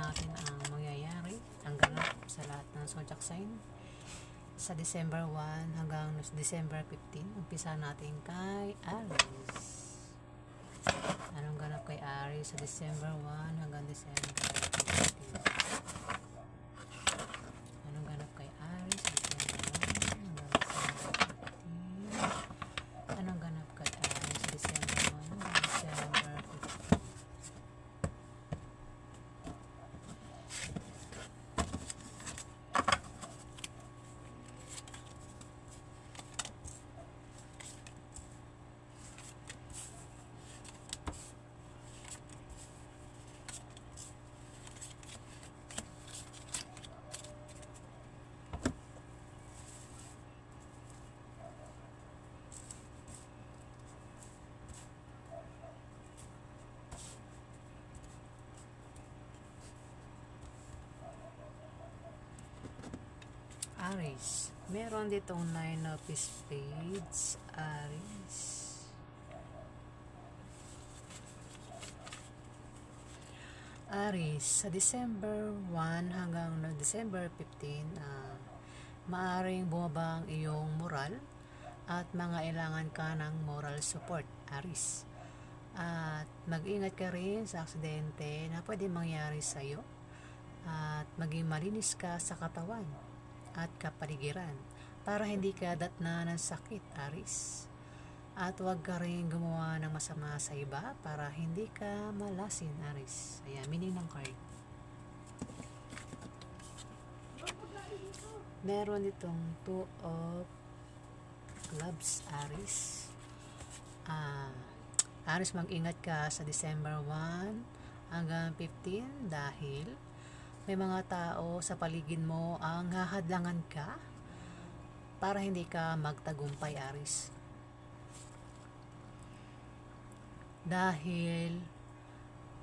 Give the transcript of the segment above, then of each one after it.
natin ang mangyayari, ang ganap sa lahat ng zodiac sign sa December 1 hanggang December 15. Umpisa natin kay Aries. Anong ganap kay Aries sa December 1 hanggang December 15? Anong ganap kay Aries sa December 1 hanggang December 15? Anong ganap kay Aries sa December 1 hanggang December 15? Aries. Meron ditong 9 of Spades, Aries. Aries, sa December 1 hanggang December 15, maaring bumaba ang iyong moral at mangailangan ka ng moral support, Aries. At mag-ingat ka rin sa aksidente na pwede mangyari sa iyo at maging malinis ka sa katawan at kapaligiran para hindi ka datna ng sakit, Aries. At huwag ka rin gumawa ng masama sa iba para hindi ka malasin, Aries. Ayan, meaning ng card. Meron itong 2 of Clubs, Aries. Aries, mag-ingat ka sa December 1 hanggang 15 dahil may mga tao sa paligid mo ang hahadlangan ka para hindi ka magtagumpay, Aries. Dahil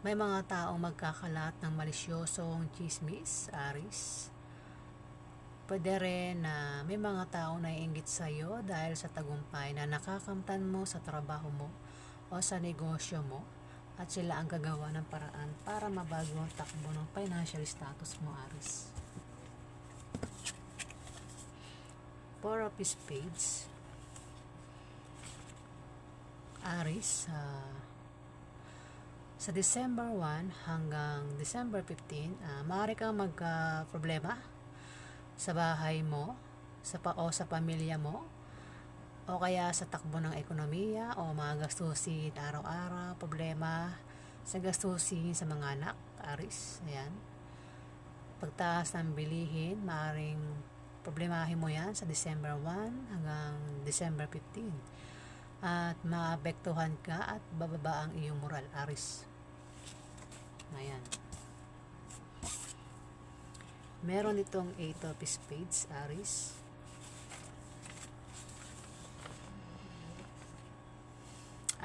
may mga taong magkakalat ng malisyosong chismis, Aries. Pwede rin na may mga taong naiinggit sa iyo dahil sa tagumpay na nakakamtan mo sa trabaho mo o sa negosyo mo. At sila ang gagawa ng paraan para mabago ang takbo ng financial status mo, Aries. 4 of Spades, Aries. Sa December 1 hanggang December 15, maaari kang magka-problema sa bahay mo, sa pamilya mo, o kaya sa takbo ng ekonomiya o mga gastusin araw-araw, problema sa gastusin sa mga anak, Aries. Ayan. Pagtaas ng bilihin, maaaring problemahin mo yan sa December 1 hanggang December 15. At maapektuhan ka at bababa ang iyong moral, Aries. Ayan. Meron itong 8 of Spades, Aries.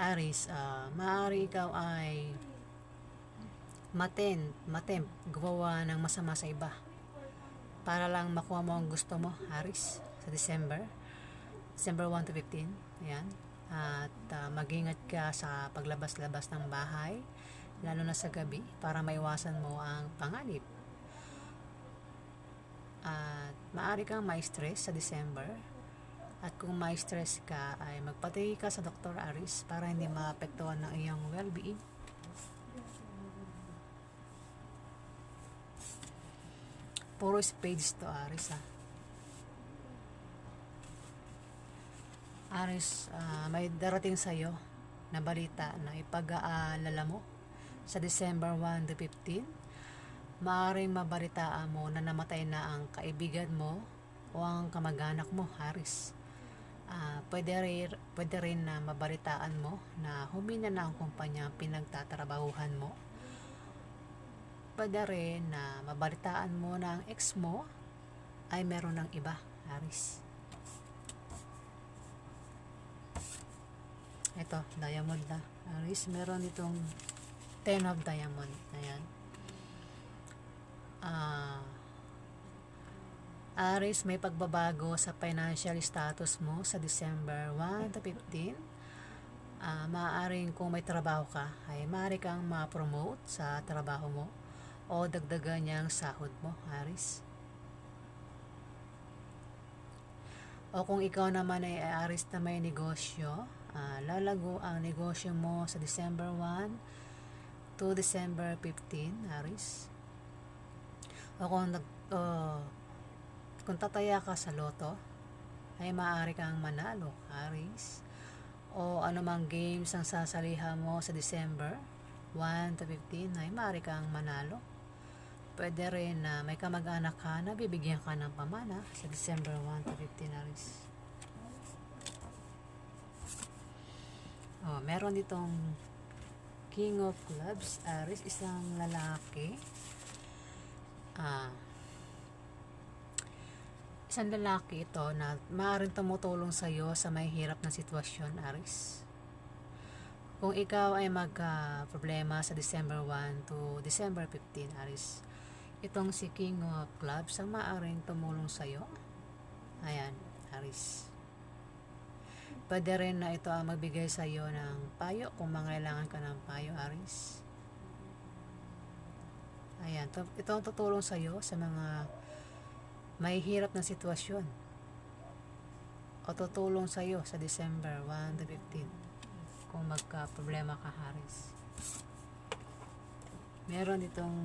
Aries, maaari ikaw ay matempt gawa ng masama sa iba para lang makuha mo ang gusto mo, Aries, sa December 1 to 15. Ayan. At mag-ingat ka sa paglabas-labas ng bahay, lalo na sa gabi, para maiwasan mo ang panganib. At maaari kang ma-stress sa December. At kung may stress ka, ay magpatingin ka sa Dr. Aries para hindi maapektuhan ng iyong well-being. Puro spades to, Aries, Aries, may darating sa'yo na balita na ipag-aalala mo sa December 1 to 15. Maaaring mabalitaan mo na namatay na ang kaibigan mo o ang kamag-anak mo, Aries. Pwede rin na mabalitaan mo na humina na ang kumpanya pinagtatrabahuhan mo. Pwede rin na mabalitaan mo na ang ex mo ay meron ng iba, Aries. Ito, diamond na, Aries. Meron itong 10 of diamond. Ayan. Aries, may pagbabago sa financial status mo sa December 1 to 15. Maaaring kung may trabaho ka, ay maaari kang ma-promote sa trabaho mo o dagdagan niyang sahod mo, Aris. O kung ikaw naman ay Aris na may negosyo, lalago ang negosyo mo sa December 1 to December 15, Aris. O kung tataya ka sa loto, ay maaari kang manalo, Aris. O anumang games ang sasalihan mo sa December 1 to 15 ay maaari kang manalo. Pwede rin na may kamag-anak ka na bibigyan ka ng pamana sa December 1 to 15, Aris. Meron ditong King of Clubs, Aris, isang lalaki. Isang lalaki ito na maaaring tumutulong sa iyo sa may hirap na sitwasyon, Aris. Kung ikaw ay magka-problema sa December 1 to December 15, Aris, itong si King of Clubs ang maaaring tumulong sa iyo. Ayan, Aris. Pwede rin na ito ang magbigay sa iyo ng payo kung mangailangan ka ng payo, Aris. Ayan, ito ang tutulong sa iyo sa mga may hirap na sitwasyon o tutulong sa iyo sa December 1 to 15 kung magka-problema ka, Aris. Meron itong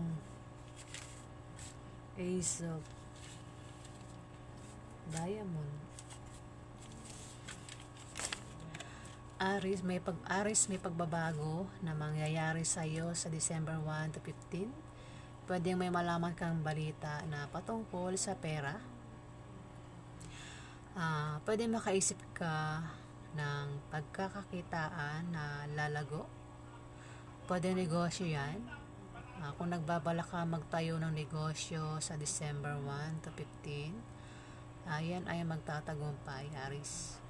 Ace of Diamond. Aris, may pagbabago na mangyayari sa iyo sa December 1 to 15. Pwedeng may malaman kang balita na patungkol sa pera. Pwede makaisip ka ng pagkakakitaan na lalago. Pwede negosyo yan. Kung nagbabalak ka magtayo ng negosyo sa December 1 to 15, yan ay magtatagumpay, Aris.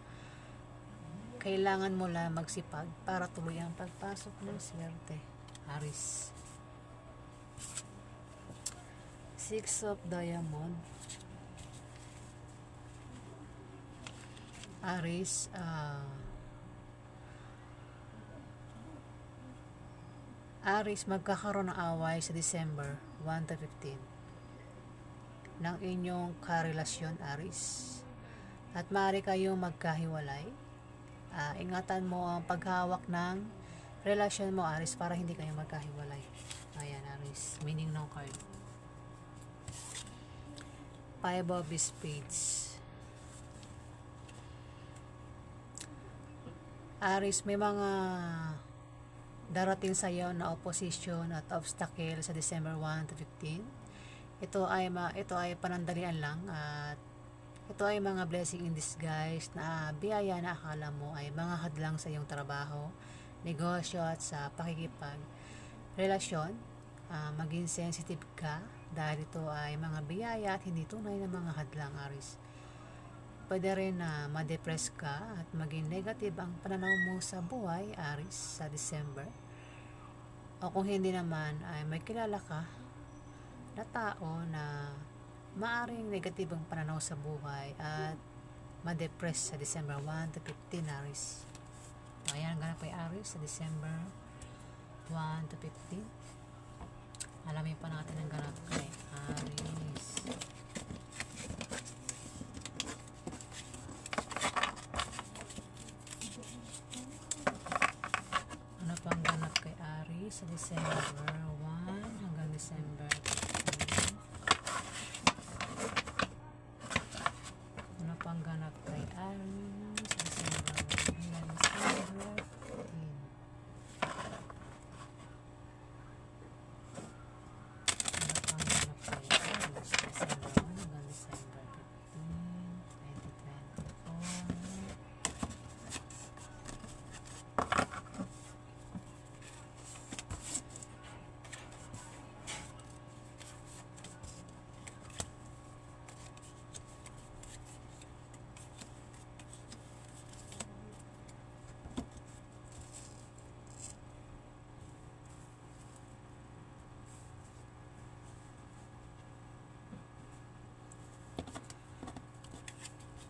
Kailangan mo lang magsipag para tuloy ang pagpasok ng swerte, Aris. Six of Diamond. Aris, Aris, magkakaroon ng away sa December 1 to 15 ng inyong karelasyon, Aris. At maaari kayong magkahiwalay. Ingatan mo ang paghawak ng relasyon mo, Aris, para hindi kayo magkahiwalay. Ayan, Aris, meaning ng card. Five of Spades. Aris, may mga darating sa iyo na opposition at obstacle sa December 1 to 15. Ito ay panandalian lang at ito ay mga blessing in disguise na biyaya na akala mo ay mga hadlang sa iyong trabaho, negosyo at sa pakikipagrelasyon. Maging sensitive ka dahil ito ay mga biyaya at hindi tunay na mga hadlang, Aris. Pwede rin na ma-depress ka at maging negative ang pananaw mo sa buhay, Aris, sa December. O kung hindi naman ay may kilala ka na tao na maaring negative ang pananaw sa buhay at ma-depress sa December 1 to 15, Aris. Ayan, ganap kay Aris sa December 1 to 15. Alamin pa natin ang ganap kay Aris. Ano pang ganap kay Aris sa December 1 hanggang December 15? Ano pang ganap kay Aris sa December 1 hanggang December 15?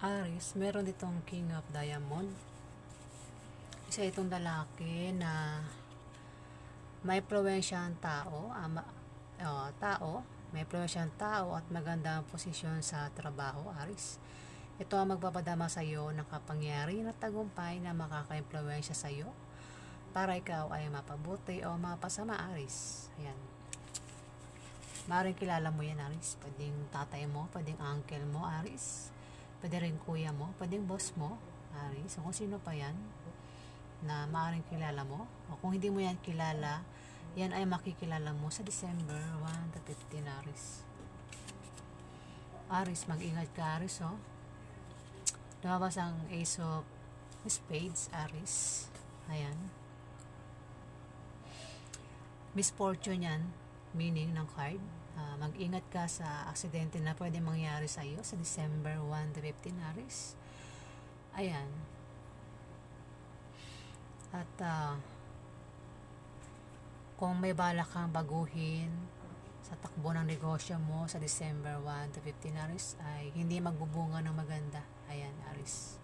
Aris, meron ditong King of Diamond. Isa itong lalaki na may impluwensyang tao. tao, may impluwensyang tao at magandang posisyon sa trabaho, Aris. Ito ang magpapadama sa iyo ng kapangyarihan at tagumpay na makaka-impluwensya sa iyo para ikaw ay mapabuti o mapasama, Aris. Ayan. Maaaring kilala mo yan, Aris. Pwedeng tatay mo, pwedeng uncle mo, Aris. Pwede rin kuya mo, pwedeng boss mo, Aris. O kung sino pa yan na maaaring kilala mo. O kung hindi mo yan kilala, yan ay makikilala mo sa December 1 to 15, Aris. Aris, mag-ingat ka, Aris, oh. Lumabas ang Ace of Spades, Aris. Ayan. Misfortune yan, meaning ng card. Mag-ingat ka sa aksidente na pwede mangyari sa iyo sa December 1 to 15, Aris. Ayan. At kung may balak kang baguhin sa takbo ng negosyo mo sa December 1 to 15, Aris, ay hindi magbubunga ng maganda. Ayan, Aris.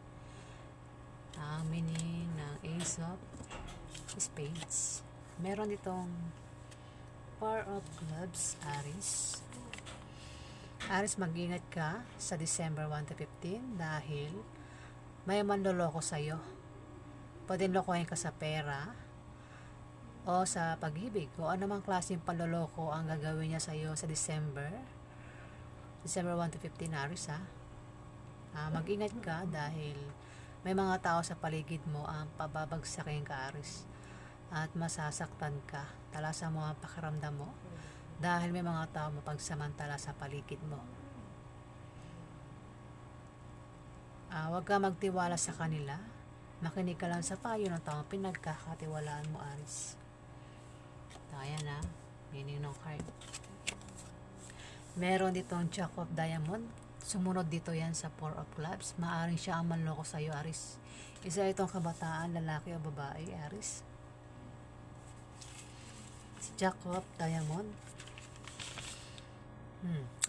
Ang meaning ng Ace of Spades. Meron ditong Four of Clubs, Aris. Aris, mag-ingat ka sa December 1 to 15 dahil may manloloko sa'yo. Pwedeng lokohin ka sa pera o sa pag-ibig o anumang klaseng panloloko ang gagawin niya sa'yo sa December 1 to 15, Aris, ha. Mag-ingat ka dahil may mga tao sa paligid mo ang pababagsakin ka, Aris, at masasaktan ka. Talasan mo ang pakiramdam mo dahil may mga tao mapagsamantala sa paligid mo. Huwag ka magtiwala sa kanila. Makinig ka lang sa payo ng taong pinagkakatiwalaan mo, Aris. Ayan, ha. Meaning ng card. Meron ditong Jack of Diamond. Sumunod dito yan sa Four of Clubs. Maaring siya ang manloko sa iyo, Aris. Isa itong kabataan, lalaki o babae, Aris. Si Jack of Diamond.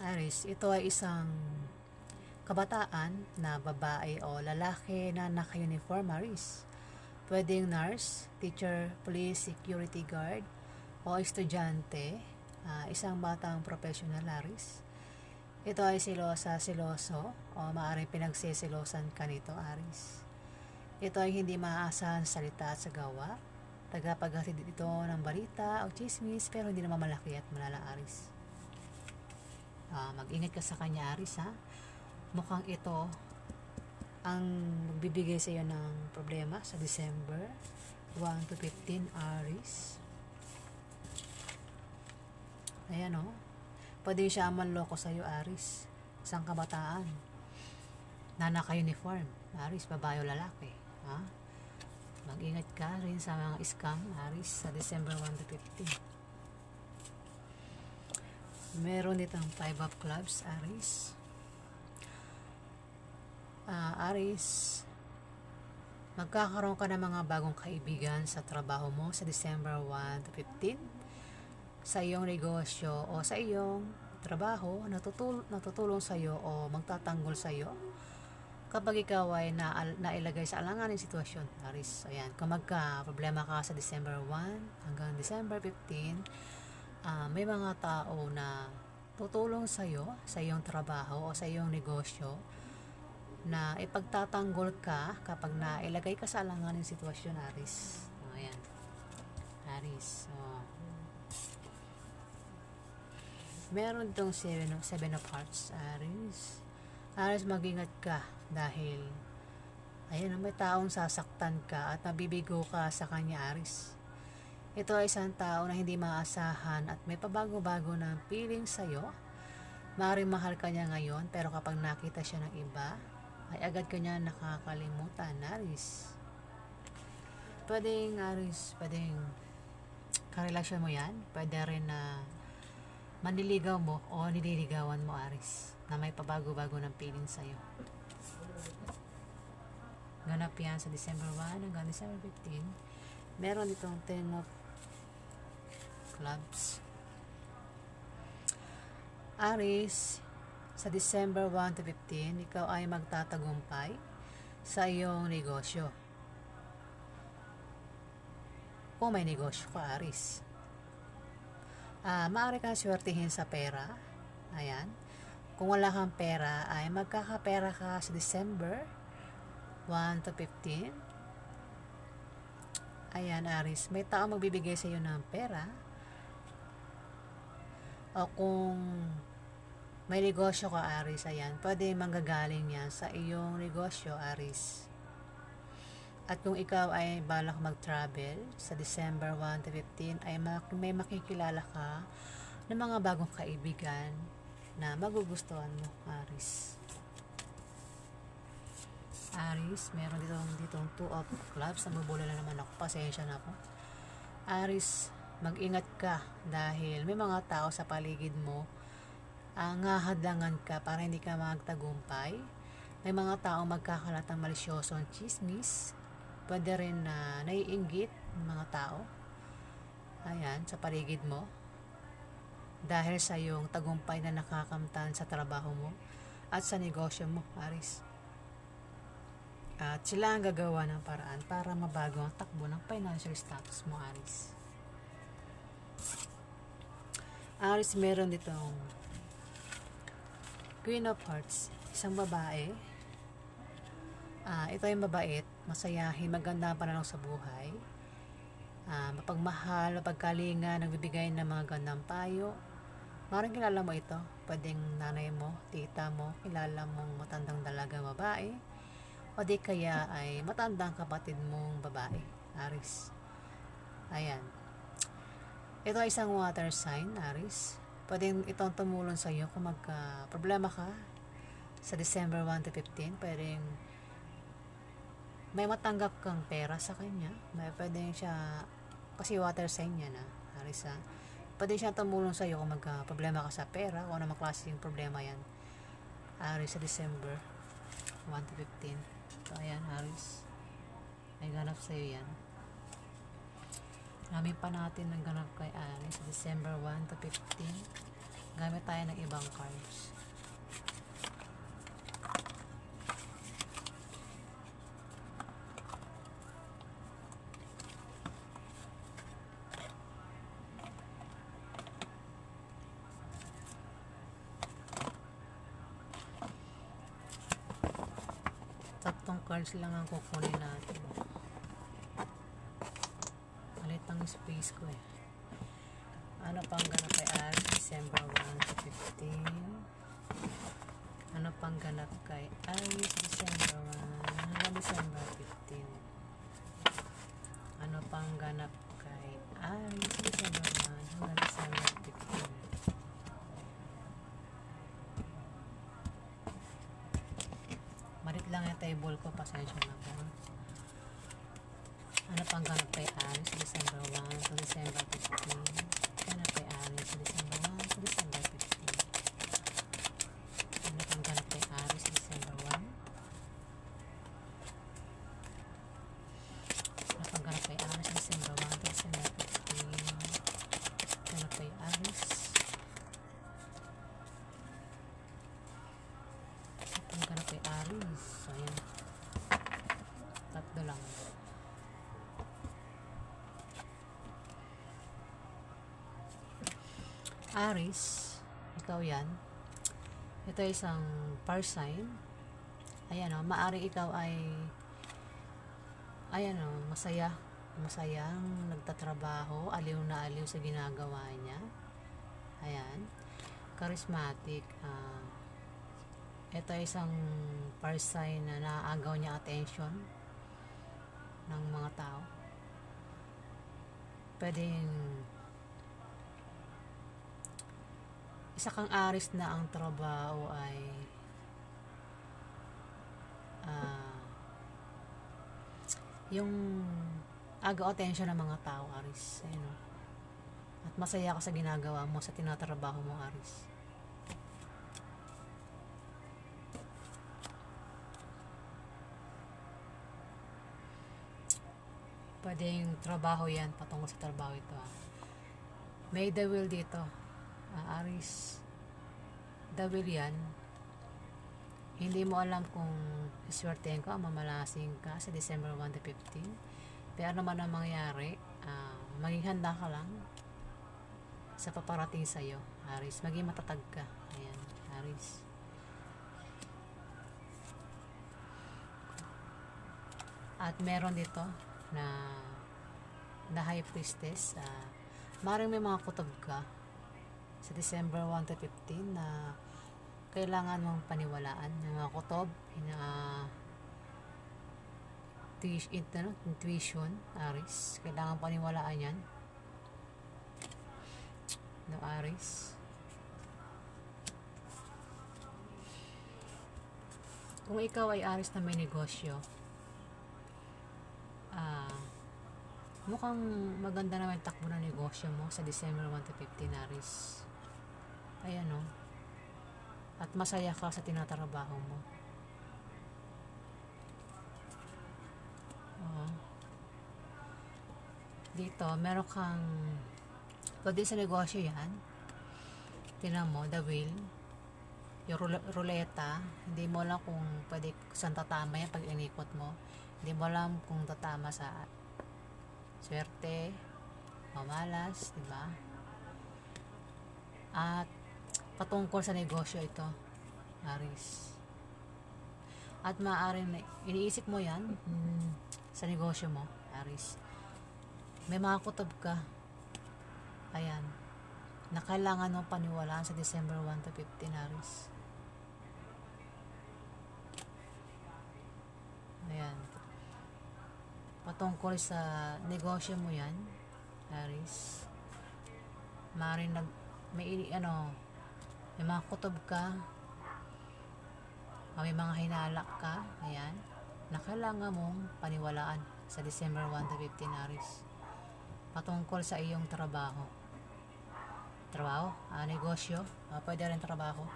Aris, ito ay isang kabataan na babae o lalaki na naka-uniform, Aris. Pwedeng nurse, teacher, police, security guard, o estudyante, isang batang professional, Aris. Ito ay seloso o maaaring pinagsisilosan ka nito, Aris. Ito ay hindi maaasahan sa salita at sa gawa. Tagapaghatid ito ng balita o chismis pero hindi naman malaki at malala, Aris. Mag-ingat ka sa kanya, Aris, ha. Mukhang ito ang magbibigay sa iyo ng problema sa December 1 to 15, Aris. Ayan, oh. Pwede siya manloko sa iyo, Aris. Isang kabataan na naka-uniform, Aris, babae o lalaki, ha? Mag-ingat ka rin sa mga scam, Aris, sa December 1 to 15. Meron ditong 5 of Clubs, Aris. Aris, magkakaroon ka ng mga bagong kaibigan sa trabaho mo sa December 1 to 15. Sa iyong negosyo o sa iyong trabaho, natutulong sa iyo o magtatanggol sa iyo kapag ikaw ay nailagay sa alanganing sitwasyon, Aris. Ayan, kung magka-problema ka sa December 1 hanggang December 15, may mga tao na tutulong sa iyo sa iyong trabaho o sa iyong negosyo na ipagtatanggol ka kapag nailagay ka sa alanganing sitwasyon, Aris. Ayan, Aris. Meron itong 7 of Hearts, Aris. Aris, mag-ingat ka dahil ayan, may taong sasaktan ka at nabibigo ka sa kanya, Aris. Ito ay isang tao na hindi maasahan at may pabago-bago na feeling sa'yo. Maaaring mahal ka niya ngayon pero kapag nakita siya ng iba ay agad ka niya nakakalimutan, Aris. Pwedeng, Aris, pwedeng karelasyon mo yan. Pwede rin na manliligaw mo o nililigawan mo, Aris, na may pabago-bago ng feeling sa'yo. Ganap yan sa December 1 hanggang December 15. Meron itong 10 of Clubs. Aris, sa December 1 to 15, ikaw ay magtatagumpay sa iyong negosyo. Kung may negosyo ka, Aris. Maaari kang swertihin sa pera. Ayan. Kung wala kang pera, ay magkakapera ka sa December 1 to 15. Ayan, Aris. May tao magbibigay sa iyo ng pera. O kung may negosyo ka, Aris, ayan, pwede manggagaling yan sa iyong negosyo, Aris. At kung ikaw ay balak mag-travel sa December 1 to 15, ay may makikilala ka ng mga bagong kaibigan na magugustuhan mo, Aris. Aris, meron ditong 2 of clubs. Namubula na naman ako. Pasensya na po. Aris, mag-ingat ka dahil may mga tao sa paligid mo ang hahadlangan ka para hindi ka magtagumpay. May mga tao magkakalat ng malisyosong chismis. Pwede rin na naiinggit ng mga tao. Ayan, sa paligid mo. Dahil sa iyong tagumpay na nakakamtan sa trabaho mo at sa negosyo mo, Aris. At sila ang gagawa ng paraan para mabago ang takbo ng financial status mo, Aris. Aris, meron ditong Queen of Hearts, isang babae. Ito ay mabait, masayahin, maganda ang pananaw sa buhay. Mapagmahal, mapagkalinga, nagbibigay ng mga gandang payo. Maraming kilala mo ito. Pwedeng nanay mo, tita mo, kilala mong matandang dalaga babae. O di kaya ay matandang kapatid mong babae, Aris. Ayan. Ito ay isang water sign, Aris. Pwedeng itong tumulong sa iyo kung magka-problema ka sa December 1 to 15. Pwedeng may matanggap kang pera sa kanya. Pwedeng siya, kasi water sign yan, Aris, pwede siya tumulong sa iyo kung magka-problema ka sa pera, kung ano mga klaseng problema yan, Aris, sa December 1 to 15. So, ayan, Aris. May ganap sa iyo yan. Namin pa natin ng ganap kay Aris sa December 1 to 15. Gamit tayo ng ibang cards. Tatlong cards lang ang kukunin natin. Malit ang space ko eh. Ano pang ganap kay Aris December 1 to 15? Ano pang ganap kay Aris December 1 hanggang December 15? Ano pang ganap kay Aris December 1 hanggang December 15? Malit lang yung table ko, pasensya na po. Ano pang ganap kay Aris December 1 to December 15? Ganap kay Aris December 1 to December 15. Ano pang ganap kay Aris December 1? Ano pang ganap kay Aris December 1 to December 15? Ganap kay Aris. Ano pang ganap kay Aris? Ayan. Tatlo lang. Aris, ikaw yan. Ito ay isang fire sign. Ayan o, maaring ikaw ay masayang nagtatrabaho, aliw na aliw sa ginagawa niya. Ayan. Charismatic. Ito ay isang fire sign na naaagaw niya attention ng mga tao. Pwedeng isa kang Aris na ang trabaho ay yung agaw attention ng mga tao, Aris. Ayun, at masaya ka sa ginagawa mo, sa tinatrabaho mo, Aris. Pwedeng trabaho yan, patungkol sa trabaho ito. May the will dito. Aris, the will yan. Hindi mo alam kung iswertein ka o mamalasing ka sa December 1 to 15. Pero ano man ang mangyari, maging handa ka lang. sa paparating sa'yo, Aris. Maging matatag ka. Ayan, Aris. At meron dito na High Priestess. Maring may mga kutob ka sa December 1 to 15 na kailangan mong paniwalaan. Yung mga kutob, intuition, Aris. Kailangan paniwalaan yan. No, Aris. Kung ikaw ay Aris na may negosyo, mukhang maganda naman yung takbo ng negosyo mo sa December 1 to 15, Aris. Ayan o. At masaya ka sa tinatrabaho mo. Oo. Dito, meron kang pwede sa negosyo yan. Tinan mo, the wheel. Yung ruleta, hindi mo alam kung pwede saan tatama yan pag inikot mo. Hindi mo alam kung tatama sa swerte, mamalas, diba? At patungkol sa negosyo ito, Aris. At maaaring iniisip mo yan sa negosyo mo, Aris. May mga kutob ka. Ayan. Na kailangan mo paniwalaan sa December 1 to 15, Aris. Ayan. Patungkol sa negosyo mo yan, Aris. Maaaring may mga kutob ka, may mga hinala ka, ayan, na kailangan mong paniwalaan sa December 1 to 15, Aris. Patungkol sa iyong trabaho. Negosyo, pwede rin trabaho.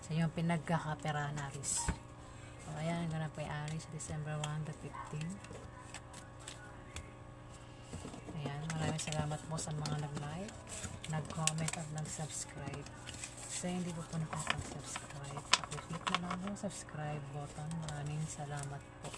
Sa iyong pinagkakaperahan, Aris. So, ayan, ganap kay Aris sa December 1 to 15. Ayan, maraming salamat po sa mga nag-like, nag-comment at nag-subscribe. Sa hindi po nakapag-subscribe, pakiclick na lang yung subscribe button. Maraming salamat po.